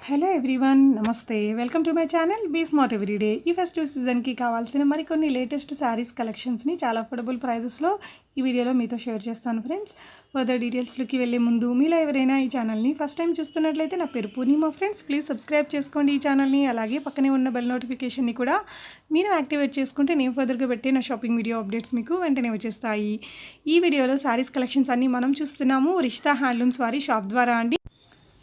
Hello everyone, నమస్తే. Welcome to my channel be smart everyday. ఈ festive సీజన్కి కావాల్సిన మరికొన్ని లేటెస్ట్ శారీస్ కలెక్షన్స్ని చాలా అఫోర్డబుల్ ప్రైజెస్లో ఈ వీడియోలో మీతో షేర్ చేస్తాను ఫ్రెండ్స్. ఫర్దర్ డీటెయిల్స్లోకి వెళ్ళే ముందు మీలో ఎవరైనా ఈ ఛానల్ని ఫస్ట్ టైం చూస్తున్నట్లయితే నా పేరు పూర్ణిమ ఫ్రెండ్స్. ప్లీజ్ సబ్స్క్రైబ్ చేసుకోండి ఈ ఛానల్ని. అలాగే పక్కనే ఉన్న బెల్ నోటిఫికేషన్ని కూడా మీరు యాక్టివేట్ చేసుకుంటే నేను ఫర్దర్గా పెట్టే నా షాపింగ్ వీడియో అప్డేట్స్ మీకు వెంటనే వచ్చేస్తాయి. ఈ వీడియోలో శారీస్ కలెక్షన్స్ అన్నీ మనం చూస్తున్నాము రిషితా హ్యాండ్లూమ్స్ వారి షాప్ ద్వారా అండి.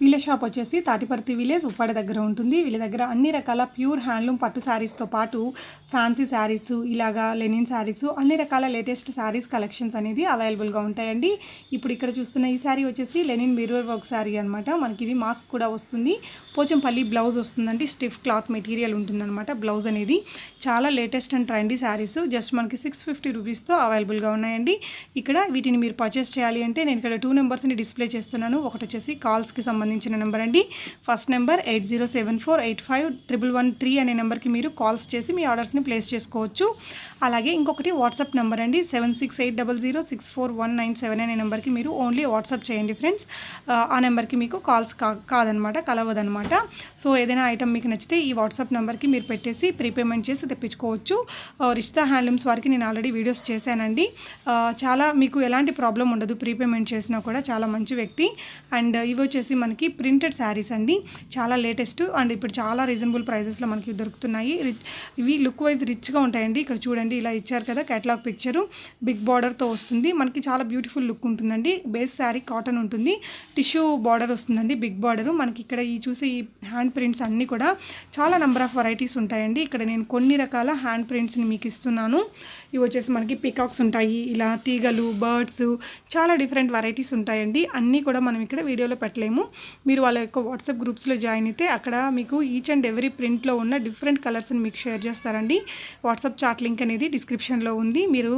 వీళ్ళ షాప్ వచ్చేసి తాటిపర్తి విలేజ్ ఉప్పాడ దగ్గర ఉంటుంది. వీళ్ళ దగ్గర అన్ని రకాల ప్యూర్ హ్యాండ్లూమ్ పట్టు శారీస్తో పాటు ఫ్యాన్సీ శారీస్, ఇలాగా లెనిన్ శారీస్, అన్ని రకాల లేటెస్ట్ శారీస్ కలెక్షన్స్ అనేది అవైలబుల్గా ఉంటాయండి. ఇప్పుడు ఇక్కడ చూస్తున్న ఈ శారీ వచ్చేసి లెనిన్ మిర్రర్ వర్క్ శారీ అనమాట. మనకి ఇది మాస్క్ కూడా వస్తుంది. పోచంపల్లి బ్లౌజ్ వస్తుందండి. స్టిఫ్ క్లాత్ మెటీరియల్ ఉంటుందన్నమాట బ్లౌజ్ అనేది. చాలా latest and trendy saris just మనకి 650 రూపీస్తో అవైలబుల్గా ఉన్నాయండి. ఇక్కడ వీటిని మీరు పర్చేస్ చేయాలి అంటే నేను ఇక్కడ 2 నెంబర్స్ని డిస్ప్లే చేస్తున్నాను. ఒకటి వచ్చేసి కాల్స్కి సంబంధించిన నెంబర్ అండి. ఫస్ట్ నెంబర్ 8074851113 అనే నెంబర్కి మీరు కాల్స్ చేసి మీ ఆర్డర్స్ని ప్లేస్ చేసుకోవచ్చు. అలాగే ఇంకొకటి వాట్సాప్ నెంబర్ అండి 7680064197 అనే నెంబర్కి మీరు ఓన్లీ వాట్సాప్ చేయండి ఫ్రెండ్స్. ఆ నెంబర్కి మీకు కాల్స్ కాదనమాట, కలవదనమాట. సో ఏదైనా ఐటమ్ మీకు నచ్చితే ఈ వాట్సాప్ నెంబర్కి మీరు పెట్టేసి ప్రీపేమెంట్ చేసి తెప్పించుకోవచ్చు. రిషితా హ్యాండ్లూమ్స్ వారికి నేను ఆల్రెడీ వీడియోస్ చేశానండి. చాలా మీకు ఎలాంటి ప్రాబ్లం ఉండదు, ప్రీపేమెంట్ చేసినా కూడా. చాలా మంచి వ్యక్తి. అండ్ ఇవి వచ్చేసి మనకి ప్రింటెడ్ శారీస్ అండి. చాలా లేటెస్ట్ అండ్ ఇప్పుడు చాలా రీజనబుల్ ప్రైజెస్లో మనకి దొరుకుతున్నాయి. ఇవి లుక్ వైజ్ రిచ్గా ఉంటాయండి. ఇక్కడ చూడండి, ఇలా ఇచ్చారు కదా కేటలాగ్ పిక్చరు. బిగ్ బార్డర్తో వస్తుంది. మనకి చాలా బ్యూటిఫుల్ లుక్ ఉంటుందండి. బేస్ శారీ కాటన్ ఉంటుంది. టిష్యూ బార్డర్ వస్తుందండి, బిగ్ బార్డరు. మనకి ఇక్కడ ఈ చూసే ఈ హ్యాండ్ ప్రింట్స్ అన్నీ కూడా చాలా నెంబర్ ఆఫ్ వెరైటీస్ ఉంటాయండి. ఇక్కడ నేను కొన్ని రకాల హ్యాండ్ ప్రింట్స్ని మీకు ఇస్తున్నాను. ఇవి వచ్చేసి మనకి పికాక్స్ ఉంటాయి, ఇలా తీగలు, బర్డ్స్, చాలా డిఫరెంట్ వెరైటీస్ ఉంటాయండి. అన్నీ కూడా మనం ఇక్కడ వీడియోలో పెట్టలేము. మీరు వాళ్ళ యొక్క వాట్సాప్ గ్రూప్స్లో జాయిన్ అయితే అక్కడ మీకు ఈచ్ అండ్ ఎవ్రీ ప్రింట్లో ఉన్న డిఫరెంట్ కలర్స్ని మీకు షేర్ చేస్తారండి. వాట్సాప్ చాట్ లింక్ అనేది డిస్క్రిప్షన్లో ఉంది. మీరు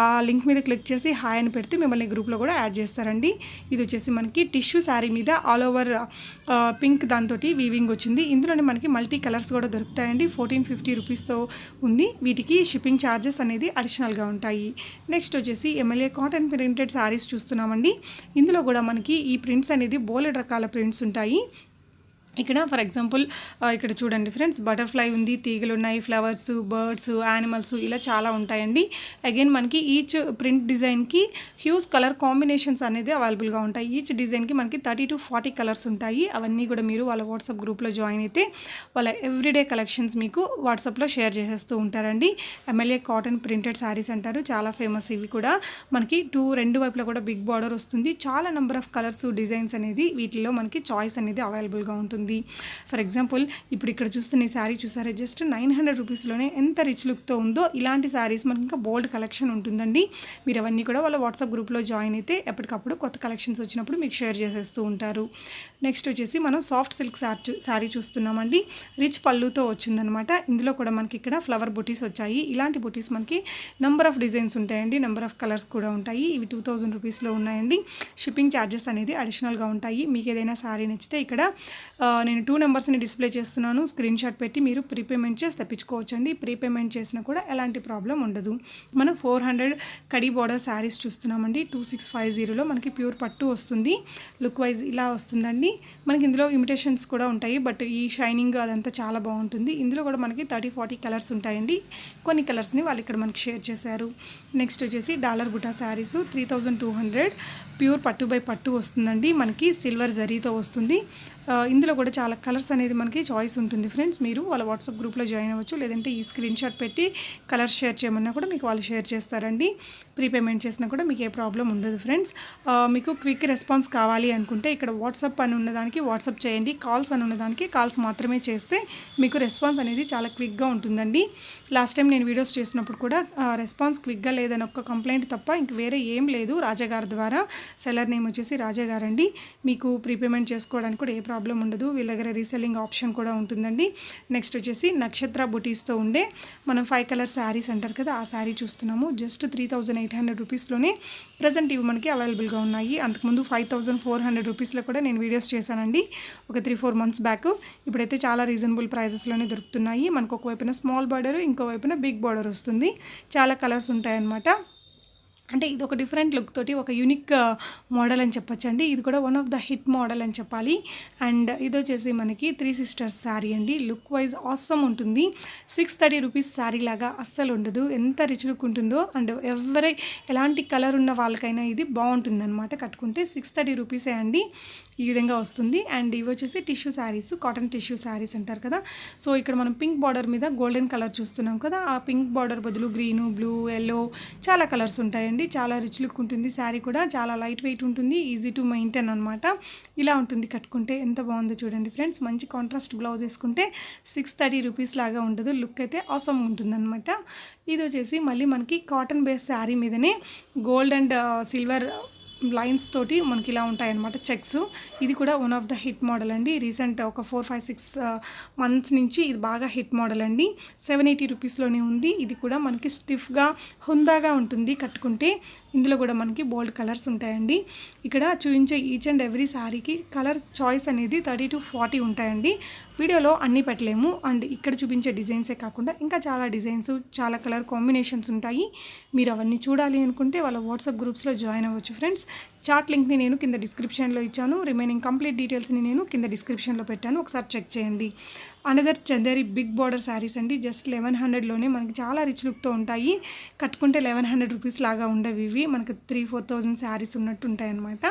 ఆ లింక్ మీద క్లిక్ చేసి హాయ్ అని పెడితే మిమ్మల్ని గ్రూప్లో కూడా యాడ్ చేస్తారండి. ఇది వచ్చేసి మనకి టిష్యూ శారీ మీద ఆల్ ఓవర్ పింక్ దాంతో వీవింగ్ వచ్చింది. ఇందులోనే మనకి మల్టీ కలర్స్ కూడా దొరుకుతాయండి. 1450 రూపీస్తో ఉంది. వీటికి షిప్పింగ్ ఛార్జెస్ అనేది అడిషనల్గా ఉంటాయి. నెక్స్ట్ వచ్చేసి ఎమ్మెల్యే కాటన్ ప్రింటెడ్ శారీస్ చూస్తున్నామండి. ఇందులో కూడా మనకి ఈ ప్రింట్స్ అనేది బోలెడ్ రకాల ప్రింట్స్ ఉంటాయి. ఇక్కడ ఫర్ ఎగ్జాంపుల్ ఇక్కడ చూడండి ఫ్రెండ్స్, బటర్ఫ్లై ఉంది, తీగలు ఉన్నాయి, ఫ్లవర్స్, బర్డ్స్, యానిమల్స్, ఇలా చాలా ఉంటాయండి. అగైన్ మనకి ఈచ్ ప్రింట్ డిజైన్కి హ్యూజ్ కలర్ కాంబినేషన్స్ అనేది అవైలబుల్గా ఉంటాయి. ఈచ్ డిజైన్కి మనకి 30 to 40 కలర్స్ ఉంటాయి. అవన్నీ కూడా మీరు వాళ్ళ వాట్సాప్ గ్రూప్లో జాయిన్ అయితే వాళ్ళ ఎవ్రీడే కలెక్షన్స్ మీకు వాట్సాప్లో షేర్ చేసేస్తూ ఉంటారండి. ఎమ్మెల్యే కాటన్ ప్రింటెడ్ శారీస్ అంటారు. చాలా ఫేమస్ ఇవి కూడా. మనకి రెండు వైపులా కూడా బిగ్ బార్డర్ వస్తుంది. చాలా నెంబర్ ఆఫ్ కలర్స్, డిజైన్స్ అనేది వీటిలో మనకి చాయిస్ అనేది అవైలబుల్గా ఉంటుంది. ఫర్ ఎగ్జాంపుల్ ఇప్పుడు ఇక్కడ చూస్తున్న ఈ శారీ చూసారా, జస్ట్ 900 రూపీస్లోనే ఎంత రిచ్ లుక్తో ఉందో. ఇలాంటి శారీస్ మనకి ఇంకా బోల్డ్ కలెక్షన్ ఉంటుందండి. మీరు అవన్నీ కూడా వాళ్ళ వాట్సాప్ గ్రూప్లో జాయిన్ అయితే ఎప్పటికప్పుడు కొత్త కలెక్షన్స్ వచ్చినప్పుడు మీకు షేర్ చేసేస్తూ ఉంటారు. నెక్స్ట్ వచ్చేసి మనం సాఫ్ట్ సిల్క్ శారీ చూస్తున్నామండి. రిచ్ పళ్ళుతో వచ్చిందనమాట. ఇందులో కూడా మనకి ఇక్కడ ఫ్లవర్ బుటీస్ వచ్చాయి. ఇలాంటి బుటీస్ మనకి నెంబర్ ఆఫ్ డిజైన్స్ ఉంటాయండి, నెంబర్ ఆఫ్ కలర్స్ కూడా ఉంటాయి. ఇవి 2000 రూపీస్లో ఉన్నాయండి. షిప్పింగ్ ఛార్జెస్ అనేది అడిషనల్గా ఉంటాయి. మీకు ఏదైనా శారీ నచ్చితే ఇక్కడ నేను 2 నెంబర్స్ని డిస్ప్లే చేస్తున్నాను. స్క్రీన్ షాట్ పెట్టి మీరు ప్రీపేమెంట్ చేసి తెప్పించుకోవచ్చండి. ప్రీపేమెంట్ చేసినా కూడా ఎలాంటి ప్రాబ్లం ఉండదు. మనం 400 కడీ బార్డర్ శారీస్ చూస్తున్నామండి. 2650లో మనకి ప్యూర్ పట్టు వస్తుంది. లుక్ వైజ్ ఇలా వస్తుందండి. మనకి ఇందులో ఇమిటేషన్స్ కూడా ఉంటాయి, బట్ ఈ షైనింగ్ అదంతా చాలా బాగుంటుంది. ఇందులో కూడా మనకి 30-40 కలర్స్ ఉంటాయండి. కొన్ని కలర్స్ని వాళ్ళు ఇక్కడ మనకి షేర్ చేశారు. నెక్స్ట్ వచ్చేసి డాలర్ బుటా శారీస్ 3200 ప్యూర్ పట్టు బై పట్టు వస్తుందండి. మనకి సిల్వర్ జరీతో వస్తుంది. ఇందులో కూడా చాలా కలర్స్ అనేది మనకి చాయిస్ ఉంటుంది ఫ్రెండ్స్. మీరు వాళ్ళ వాట్సాప్ గ్రూప్లో జాయిన్ అవ్వచ్చు. లేదంటే ఈ స్క్రీన్ షాట్ పెట్టి కలర్స్ షేర్ చేయమన్నా కూడా మీకు వాళ్ళు షేర్ చేస్తారండి. ప్రీపేమెంట్ చేసినా కూడా మీకు ఏ ప్రాబ్లం ఉండదు ఫ్రెండ్స్. మీకు క్విక్ రెస్పాన్స్ కావాలి అనుకుంటే ఇక్కడ వాట్సాప్ అని ఉన్నదానికి వాట్సాప్ చేయండి. కాల్స్ అని ఉన్నదానికి కాల్స్ మాత్రమే చేస్తే మీకు రెస్పాన్స్ అనేది చాలా క్విక్గా ఉంటుందండి. లాస్ట్ టైం నేను వీడియోస్ చేసినప్పుడు కూడా రెస్పాన్స్ క్విక్గా లేదని ఒక్క కంప్లైంట్ తప్ప ఇంక వేరే ఏం లేదు. రాజాగారి ద్వారా, సెల్లర్ నేమ్ వచ్చేసి రాజాగారండి. మీకు ప్రీపేమెంట్ చేసుకోవడానికి కూడా ఏ ప్రాబ్లం ఉండదు. వీళ్ళ దగ్గర రీసెల్లింగ్ ఆప్షన్ కూడా ఉంటుందండి. నెక్స్ట్ వచ్చేసి నక్షత్ర బుటీస్తో ఉండే మనం 5 కలర్ శారీస్ అంటారు కదా, ఆ శారీ చూస్తున్నాము. జస్ట్ 3800 రూపీస్లోనే ప్రజెంట్ ఇవి మనకి అవైలబుల్గా ఉన్నాయి. అంతకుముందు 5400 రూపీస్లో కూడా నేను వీడియోస్ చేశానండి ఒక 3-4 మంత్స్ బ్యాక్. ఇప్పుడైతే చాలా రీజనబుల్ ప్రైజెస్లోనే దొరుకుతున్నాయి. మనకు ఒకవైపున స్మాల్ బార్డర్, ఇంకో వైపున బిగ్ బార్డర్ వస్తుంది. చాలా కలర్స్ ఉంటాయన్నమాట. అంటే ఇది ఒక డిఫరెంట్ లుక్ తోటి ఒక యూనిక్ మోడల్ అని చెప్పొచ్చండి. ఇది కూడా one of the hit model అని చెప్పాలి. అండ్ ఇది వచ్చేసి మనకి 3 సిస్టర్స్ శారీ అండి. లుక్ వైజ్ ఆసమ్ ఉంటుంది. 630 రూపీస్ శారీ లాగా అస్సలు ఉండదు. ఎంత రిచ్ లుక్ ఉంటుందో. అండ్ ఎలాంటి కలర్ ఉన్న వాళ్ళకైనా ఇది బాగుంటుంది అనమాట. కట్టుకుంటే 630 రూపీసే అండి. ఈ విధంగా వస్తుంది. అండ్ ఇవి వచ్చేసి tissue saris, cotton tissue saris అంటారు కదా. సో ఇక్కడ మనం పింక్ బార్డర్ మీద గోల్డెన్ కలర్ చూస్తున్నాం కదా. ఆ పింక్ బార్డర్ బదులు గ్రీను, బ్లూ, ఎల్లో చాలా కలర్స్ ఉంటాయండి. చాలా రిచ్ లుక్ ఉంటుంది. శారీ కూడా చాలా లైట్ వెయిట్ ఉంటుంది. ఈజీ టు మెయింటైన్ అనమాట. ఇలా ఉంటుంది కట్టుకుంటే. ఎంత బాగుందో చూడండి ఫ్రెండ్స్. మంచి కాంట్రాస్ట్ బ్లౌజ్ వేసుకుంటే 630 రూపీస్ లాగా ఉండదు. లుక్ అయితే ఆసమ్ ఉంటుందన్నమాట. ఇది వచ్చేసి మళ్ళీ మనకి కాటన్ బేస్ శారీ మీదనే గోల్డ్ అండ్ సిల్వర్ లైన్స్ తోటి మనకి ఇలా ఉంటాయన్నమాట చెక్స్. ఇది కూడా one of the hit model అండి. రీసెంట్ ఒక 4-5-6 మంత్స్ నుంచి ఇది బాగా హిట్ మోడల్ అండి. 780 రూపీస్లోనే ఉంది. ఇది కూడా మనకి స్టిఫ్గా హుందాగా ఉంటుంది కట్టుకుంటే. ఇందులో కూడా మనకి బోల్డ్ కలర్స్ ఉంటాయండి. ఇక్కడ చూపించే ఈచ్ అండ్ ఎవ్రీ శారీకి కలర్ చాయిస్ అనేది 30 to 40 ఉంటాయండి. వీడియోలో అన్నీ పెట్టలేము. అండ్ ఇక్కడ చూపించే డిజైన్సే కాకుండా ఇంకా చాలా డిజైన్స్, చాలా కలర్ కాంబినేషన్స్ ఉంటాయి. మీరు అవన్నీ చూడాలి అనుకుంటే వాళ్ళ వాట్సాప్ గ్రూప్స్లో జాయిన్ అవ్వచ్చు ఫ్రెండ్స్. చార్ట్ లింక్ని నేను కింద డిస్క్రిప్షన్లో ఇచ్చాను. రిమైనింగ్ కంప్లీట్ డీటెయిల్స్ని నేను కింద డిస్క్రిప్షన్లో పెట్టాను. ఒకసారి చెక్ చేయండి. Another Chanderi big border saris అండి. జస్ట్ 1100లోనే మనకి చాలా రిచ్ లుక్తో ఉంటాయి. కట్టుకుంటే 1100 రూపీస్ లాగా ఉండవు ఇవి. మనకి 3-4,000 శారీస్ ఉన్నట్టు ఉంటాయి అన్నమాట.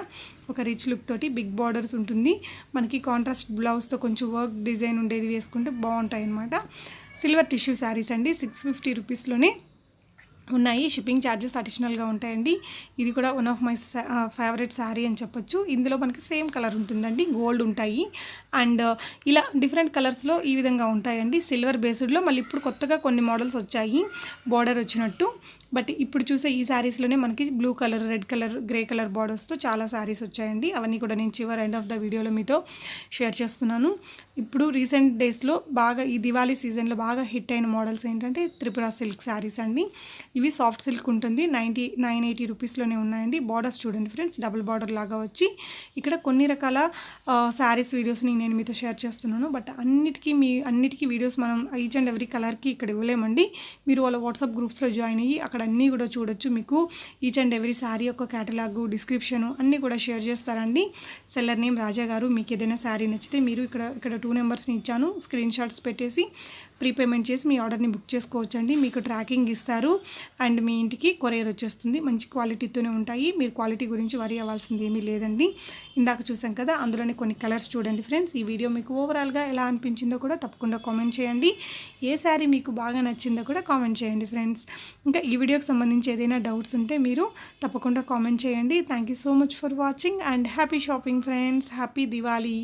ఒక రిచ్ లుక్ తోటి బిగ్ బార్డర్స్ ఉంటుంది. మనకి కాంట్రాస్ట్ బ్లౌజ్తో కొంచెం వర్క్ డిజైన్ ఉండేది వేసుకుంటే బాగుంటాయి అన్నమాట. సిల్వర్ టిష్యూ శారీస్ అండి. 650 రూపీస్లోనే ఉన్నాయి. షిప్పింగ్ ఛార్జెస్ అడిషనల్గా ఉంటాయండి. ఇది కూడా one of my favourite sari అని చెప్పొచ్చు. ఇందులో మనకి సేమ్ కలర్ ఉంటుందండి. గోల్డ్ ఉంటాయి. అండ్ ఇలా డిఫరెంట్ కలర్స్లో ఈ విధంగా ఉంటాయండి. సిల్వర్ బేస్డ్లో మళ్ళీ ఇప్పుడు కొత్తగా కొన్ని మోడల్స్ వచ్చాయి బార్డర్ వచ్చినట్టు. బట్ ఇప్పుడు చూసే ఈ శారీస్లోనే మనకి blue colour, red colour, grey colour బార్డర్స్తో చాలా శారీస్ వచ్చాయండి. అవన్నీ కూడా నేను చివరి ఎండ్ ఆఫ్ ద వీడియోలో మీతో షేర్ చేస్తున్నాను. ఇప్పుడు రీసెంట్ డేస్లో బాగా ఈ దివాళీ సీజన్లో బాగా హిట్ అయిన మోడల్స్ ఏంటంటే త్రిపుర సిల్క్ శారీస్ అండి. ఇవి సాఫ్ట్ సిల్క్ ఉంటుంది. 980 రూపీస్లోనే ఉన్నాయండి. బార్డర్స్ చూడండి ఫ్రెండ్స్, డబుల్ బార్డర్ లాగా వచ్చి ఇక్కడ కొన్ని రకాల శారీస్ వీడియోస్ని నేను మీతో షేర్ చేస్తున్నాను. బట్ అన్నిటికీ వీడియోస్ మనం ఈచ్ అండ్ ఎవ్రీ కలర్కి ఇక్కడ ఇవ్వలేమండి. మీరు వాళ్ళ వాట్సాప్ గ్రూప్స్లో జాయిన్ అయ్యి అక్కడ అన్నీ కూడా చూడొచ్చు. మీకు ఈచ్ అండ్ ఎవ్రీ శారీ యొక్క కేటలాగు, డిస్క్రిప్షను అన్నీ కూడా షేర్ చేస్తారండి. సెల్లర్ నేమ్ రాజా గారు. మీకు ఏదైనా శారీ నచ్చితే మీరు ఇక్కడ 2 నెంబర్స్ని ఇచ్చాను. స్క్రీన్ షాట్స్ పెట్టేసి ప్రీపేమెంట్ చేసి మీ ఆర్డర్ని బుక్ చేసుకోవచ్చండి. మీకు ట్రాకింగ్ ఇస్తారు అండ్ మీ ఇంటికి కొరియర్ వచ్చేస్తుంది. మంచి క్వాలిటీతోనే ఉంటాయి. మీరు క్వాలిటీ గురించి వరీ అవ్వాల్సింది ఏమీ లేదండి. ఇందాక చూసాం కదా, అందులోనే కొన్ని కలర్స్ చూడండి ఫ్రెండ్స్. ఈ వీడియో మీకు ఓవరాల్గా ఎలా అనిపించిందో కూడా తప్పకుండా కామెంట్ చేయండి. ఏ శారీ మీకు బాగా నచ్చిందో కూడా కామెంట్ చేయండి ఫ్రెండ్స్. ఇంకా ఈ వీడియోకి సంబంధించి ఏదైనా డౌట్స్ ఉంటే మీరు తప్పకుండా కామెంట్ చేయండి. Thank you so much for watching and happy shopping friends. Happy Diwali.